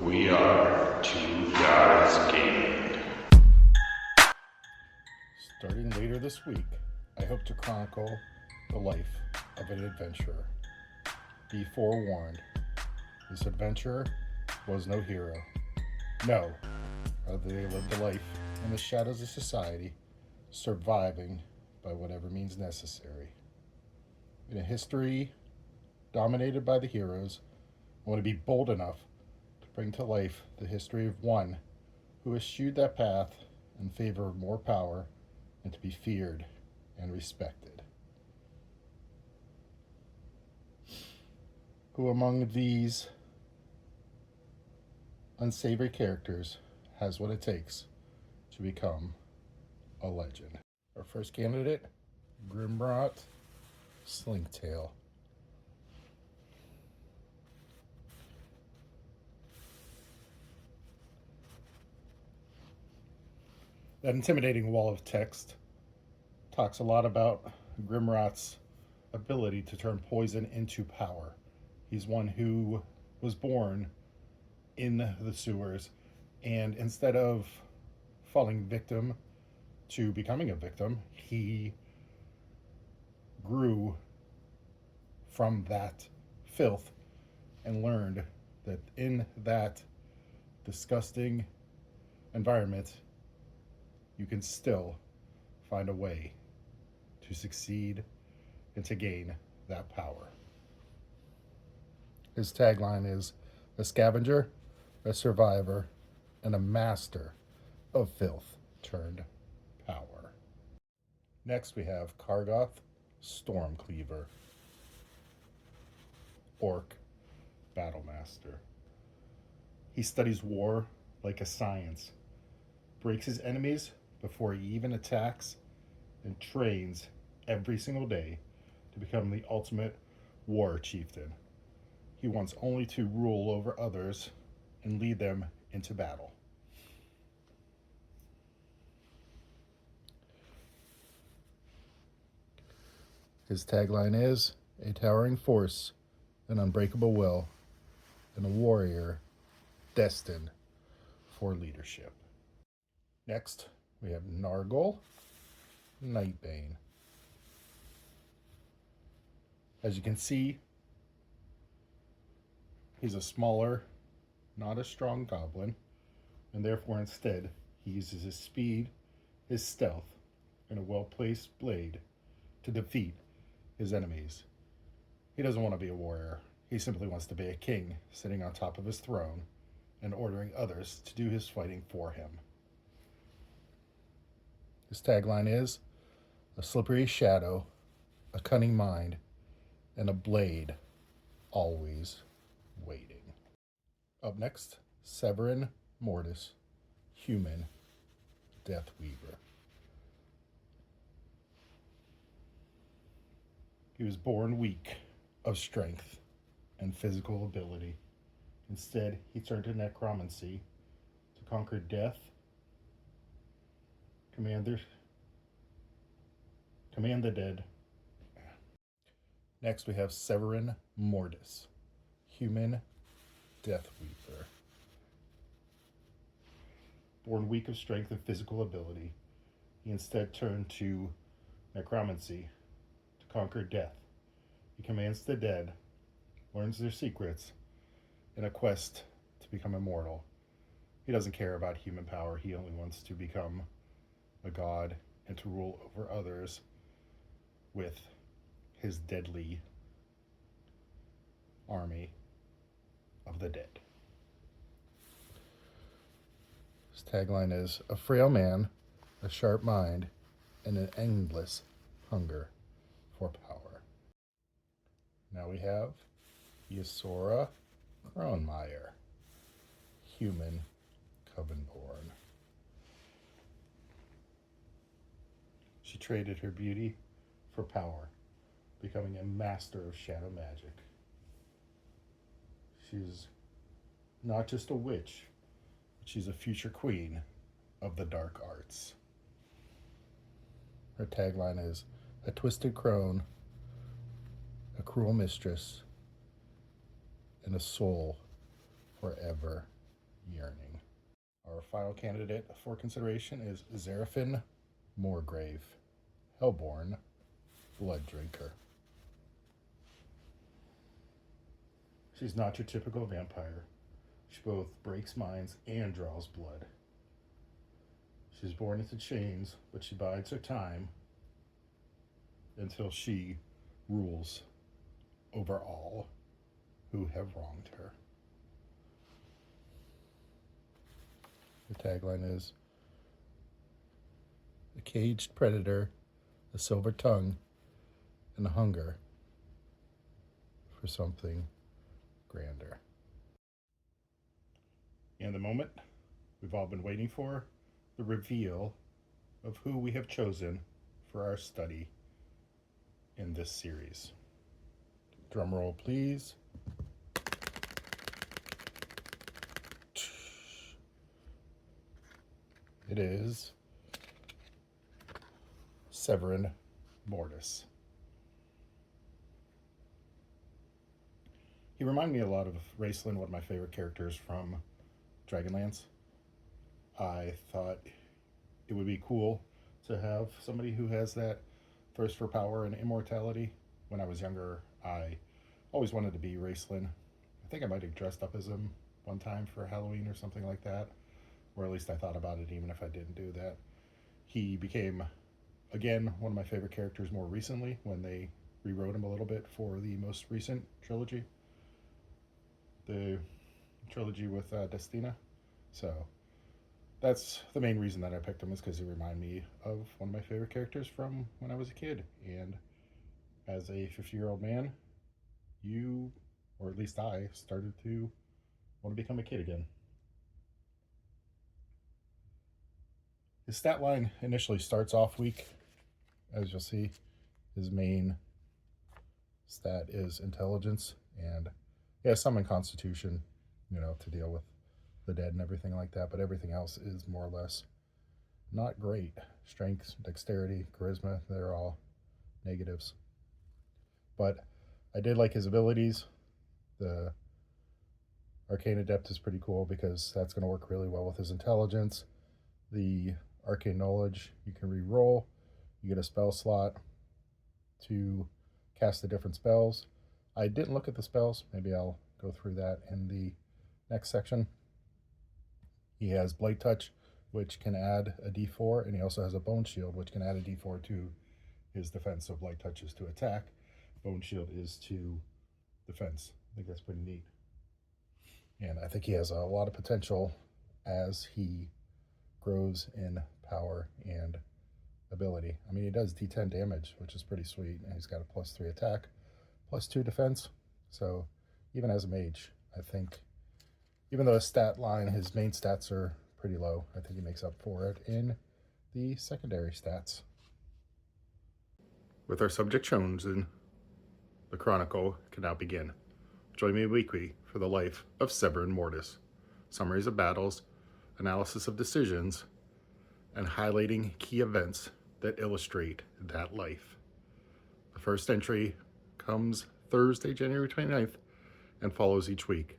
We are two guys gaming. Starting later this week, I hope to chronicle the life of an adventurer. Be forewarned, this adventurer was no hero. No, rather they lived a life in the shadows of society, surviving by whatever means necessary. In a history dominated by the heroes, I want to be bold enough to bring to life the history of one who eschewed that path in favor of more power and to be feared and respected. Who among these unsavory characters has what it takes to become a legend? Our first candidate, Grimrot Slinktail. That intimidating wall of text talks a lot about Grimrot's ability to turn poison into power. He's one who was born in the sewers, and instead of falling victim to becoming a victim, he grew from that filth and learned that in that disgusting environment, you can still find a way to succeed and to gain that power. His tagline is a scavenger, a survivor, and a master of filth turned power. Next we have Kargoth Stormcleaver, Orc Battlemaster. He studies war like a science, breaks his enemies before he even attacks, and trains every single day to become the ultimate war chieftain. He wants only to rule over others and lead them into battle. His tagline is a towering force, an unbreakable will, and a warrior destined for leadership. Next, we have Nargol Nightbane. As you can see, he's a smaller, not a strong goblin, and therefore instead he uses his speed, his stealth, and a well-placed blade to defeat his enemies. He doesn't want to be a warrior. He simply wants to be a king sitting on top of his throne and ordering others to do his fighting for him. His tagline is a slippery shadow, a cunning mind, and a blade always waiting. Up next, Severin Mortis, Human Deathweaver. He was born weak of strength and physical ability. Instead, he turned to necromancy to conquer death, command the dead. Next, we have Severin Mortis, Human Deathweaver. Born weak of strength and physical ability, he instead turned to necromancy to conquer death. He commands the dead, learns their secrets, in a quest to become immortal. He doesn't care about human power. He only wants to become a god and to rule over others with his deadly army of the dead. His tagline is a frail man, a sharp mind, and an endless hunger for power. Now we have Ysora Kronmeyer, Human Covenborn. She traded her beauty for power, becoming a master of shadow magic. She's not just a witch, but she's a future queen of the dark arts. Her tagline is a twisted crone, a cruel mistress, and a soul forever yearning. Our final candidate for consideration is Zerafin Moorgrave, Hellborn Blood Drinker. She's not your typical vampire. She both breaks minds and draws blood. She's born into chains, but she bides her time until she rules over all who have wronged her. The tagline is, "A caged predator, a silver tongue, and a hunger for something grander." And the moment we've all been waiting for, the reveal of who we have chosen for our study in this series. Drum roll, please. It is Severin Mortis. He reminded me a lot of Raceland, one of my favorite characters from Dragonlance. I thought it would be cool to have somebody who has that thirst for power and immortality. When I was younger, I always wanted to be Raceland. I think I might have dressed up as him one time for Halloween or something like that, or at least I thought about it even if I didn't do that. He became, again, one of my favorite characters more recently when they rewrote him a little bit for the most recent trilogy, the trilogy with Destina. So that's the main reason that I picked him, is because he reminded me of one of my favorite characters from when I was a kid. And as a 50-year-old man, you, or at least I, started to want to become a kid again. His stat line initially starts off weak. As you'll see, his main stat is intelligence, and he has some in constitution, to deal with the dead and everything like that, but everything else is more or less not great. Strength, dexterity, charisma, they're all negatives. But I did like his abilities. The Arcane Adept is pretty cool because that's going to work really well with his intelligence. The Arcane Knowledge, you can re-roll. You get a spell slot to cast the different spells. I didn't look at the spells. Maybe I'll go through that in the next section. He has Blade Touch, which can add a d4, and he also has a Bone Shield, which can add a d4 to his defense. So Blade Touch is to attack, Bone Shield is to defense. I think that's pretty neat. And I think he has a lot of potential as he grows in power and ability. I mean, he does d10 damage, which is pretty sweet, and he's got a +3 attack, +2 defense. So even as a mage, I think, even though his stat line, his main stats are pretty low, I think he makes up for it in the secondary stats. With our subject chosen, the Chronicle can now begin. Join me weekly for the life of Severin Mortis. Summaries of battles, analysis of decisions, and highlighting key events that illustrate that life. The first entry comes Thursday, January 29th, and follows each week.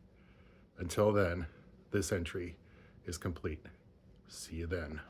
Until then, this entry is complete. See you then.